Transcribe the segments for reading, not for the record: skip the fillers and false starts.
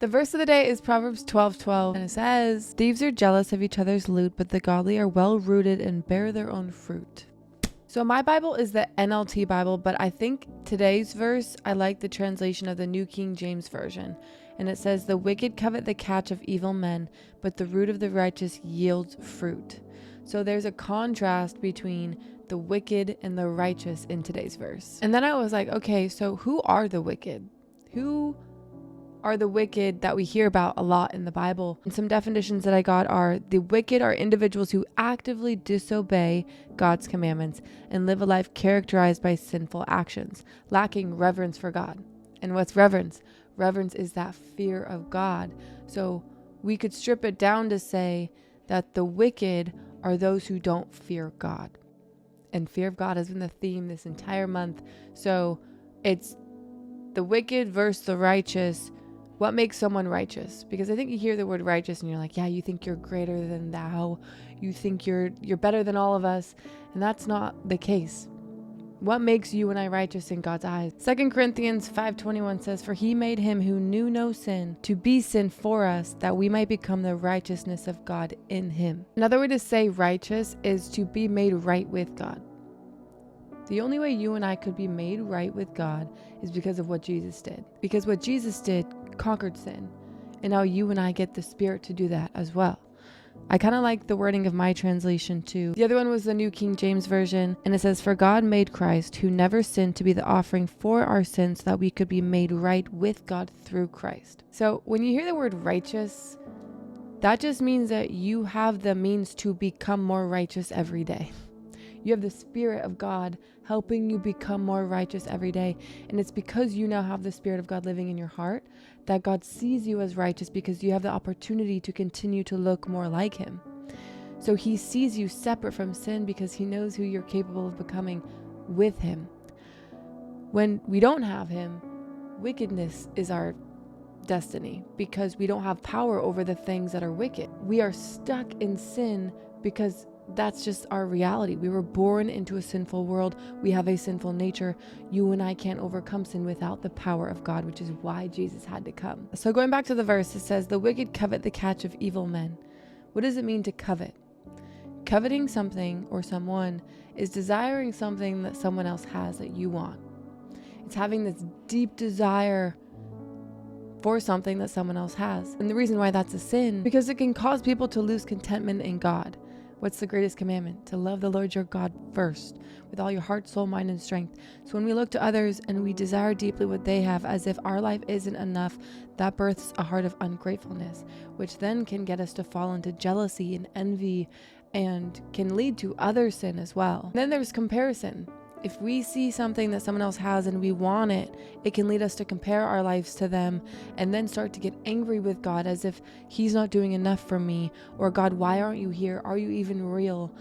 The verse of the day is Proverbs 12:12, and it says, "Thieves are jealous of each other's loot, but the godly are well rooted and bear their own fruit." So my Bible is the NLT Bible, but I think today's verse, I like the translation of the New King James Version. And it says, "The wicked covet the catch of evil men, but the root of the righteous yields fruit." So there's a contrast between the wicked and the righteous in today's verse. And then I was like, okay, so who are the wicked? Who are the wicked that we hear about a lot in the Bible? And some definitions that I got are: the wicked are individuals who actively disobey God's commandments and live a life characterized by sinful actions, lacking reverence for God. And what's reverence? Reverence is that fear of God. So we could strip it down to say that the wicked are those who don't fear God. And fear of God has been the theme this entire month. So it's the wicked versus the righteous. What makes someone righteous? Because I think you hear the word righteous and you're like, yeah, you think you're greater than thou. You think you're better than all of us. And that's not the case. What makes you and I righteous in God's eyes? 2 Corinthians 5:21 says, "For he made him who knew no sin to be sin for us, that we might become the righteousness of God in him." Another way to say righteous is to be made right with God. The only way you and I could be made right with God is because of what Jesus did. Because what Jesus did conquered sin. And now you and I get the Spirit to do that as well. I kind of like the wording of my translation too. The other one was the New King James Version, and it says, "For God made Christ, who never sinned, to be the offering for our sins, so that we could be made right with God through Christ." So when you hear the word righteous, that just means that you have the means to become more righteous every day. You have the Spirit of God helping you become more righteous every day. And it's because you now have the Spirit of God living in your heart that God sees you as righteous, because you have the opportunity to continue to look more like him. So he sees you separate from sin because he knows who you're capable of becoming with him. When we don't have him, wickedness is our destiny because we don't have power over the things that are wicked. We are stuck in sin because that's just our reality. We were born into a sinful world. We have a sinful nature. You and I can't overcome sin without the power of God, which is why Jesus had to come. So going back to the verse, it says, "The wicked covet the catch of evil men." What does it mean to covet? Coveting something or someone is desiring something that someone else has that you want. It's having this deep desire for something that someone else has. And the reason why that's a sin, because it can cause people to lose contentment in God. What's the greatest commandment? To love the Lord your God first, with all your heart, soul, mind, and strength. So when we look to others and we desire deeply what they have as if our life isn't enough, that births a heart of ungratefulness, which then can get us to fall into jealousy and envy and can lead to other sin as well. And then there's comparison. If we see something that someone else has and we want it, it can lead us to compare our lives to them and then start to get angry with God as if he's not doing enough for me, or God, why aren't you here? Are you even real?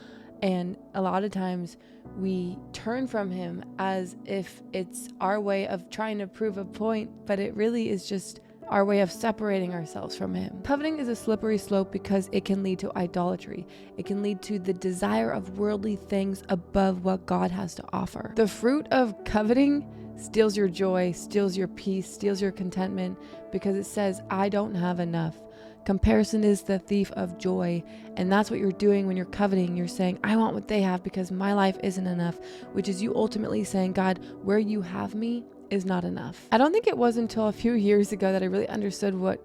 And a lot of times we turn from him as if it's our way of trying to prove a point, but it really is just our way of separating ourselves from him. Coveting is a slippery slope because it can lead to idolatry. It can lead to the desire of worldly things above what God has to offer. The fruit of coveting steals your joy, steals your peace, steals your contentment, because it says, I don't have enough. Comparison is the thief of joy, and that's what you're doing when you're coveting. You're saying, I want what they have because my life isn't enough, which is you ultimately saying, God, where you have me is not enough. I don't think it was until a few years ago that I really understood what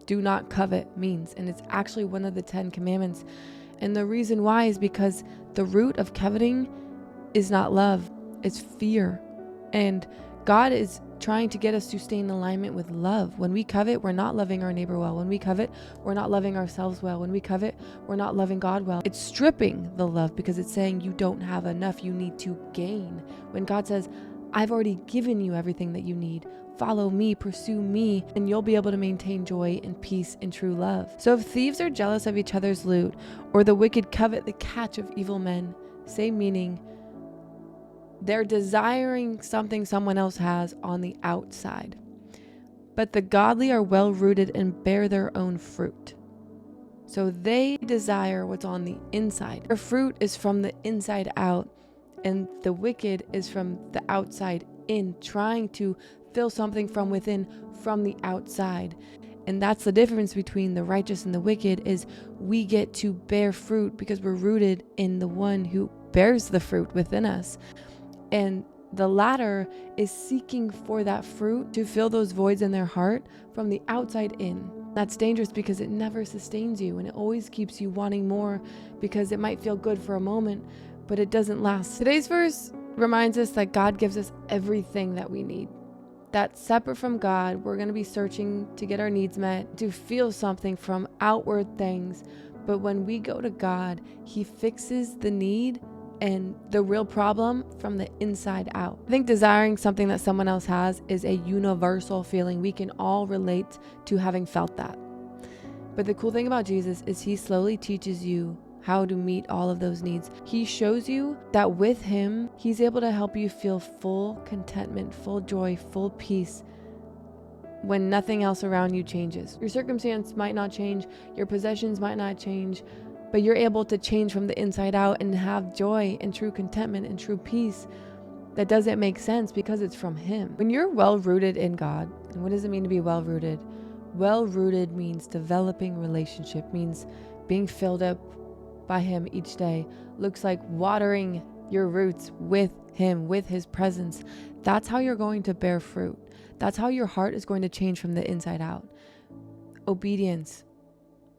do not covet means, and it's actually one of the 10 commandments. And the reason why is because the root of coveting is not love, it's fear. And God is trying to get us to stay in alignment with love. When we covet, we're not loving our neighbor well. When we covet, we're not loving ourselves well. When we covet, we're not loving God well. It's stripping the love because it's saying you don't have enough, you need to gain. When God says, I've already given you everything that you need. Follow me, pursue me, and you'll be able to maintain joy and peace and true love. So if thieves are jealous of each other's loot, or the wicked covet the catch of evil men, same meaning, they're desiring something someone else has on the outside. But the godly are well rooted and bear their own fruit. So they desire what's on the inside. Their fruit is from the inside out, and the wicked is from the outside in, trying to fill something from within, from the outside. And that's the difference between the righteous and the wicked, is we get to bear fruit because we're rooted in the one who bears the fruit within us. And the latter is seeking for that fruit to fill those voids in their heart from the outside in. That's dangerous because it never sustains you, and it always keeps you wanting more because it might feel good for a moment, but it doesn't last. Today's verse reminds us that God gives us everything that we need. That separate from God, we're going to be searching to get our needs met, to feel something from outward things. But when we go to God, He fixes the need and the real problem from the inside out. I think desiring something that someone else has is a universal feeling. We can all relate to having felt that. But the cool thing about Jesus is He slowly teaches you how to meet all of those needs. He shows you that with Him, He's able to help you feel full contentment, full joy, full peace when nothing else around you changes. Your circumstance might not change, your possessions might not change, but you're able to change from the inside out and have joy and true contentment and true peace that doesn't make sense because it's from Him. When you're well rooted in God, and what does it mean to be well rooted? Well rooted means developing relationship, means being filled up by Him each day. Looks like watering your roots with Him, with His presence. That's how you're going to bear fruit. That's how your heart is going to change from the inside out. Obedience,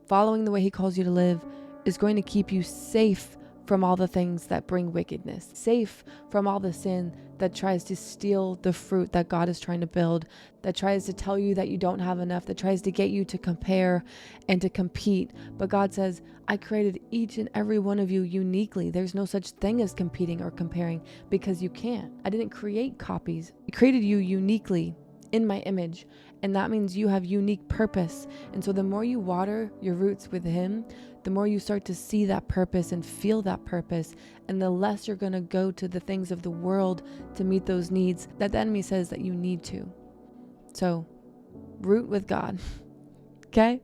following the way He calls you to live, is going to keep you safe from all the things that bring wickedness, safe from all the sin that tries to steal the fruit that God is trying to build, that tries to tell you that you don't have enough, that tries to get you to compare and to compete. But God says, I created each and every one of you uniquely. There's no such thing as competing or comparing because you can't. I didn't create copies. I created you uniquely in my image. And that means you have unique purpose. And so the more you water your roots with Him, the more you start to see that purpose and feel that purpose, and the less you're going to go to the things of the world to meet those needs that the enemy says that you need to. So root with God. Okay?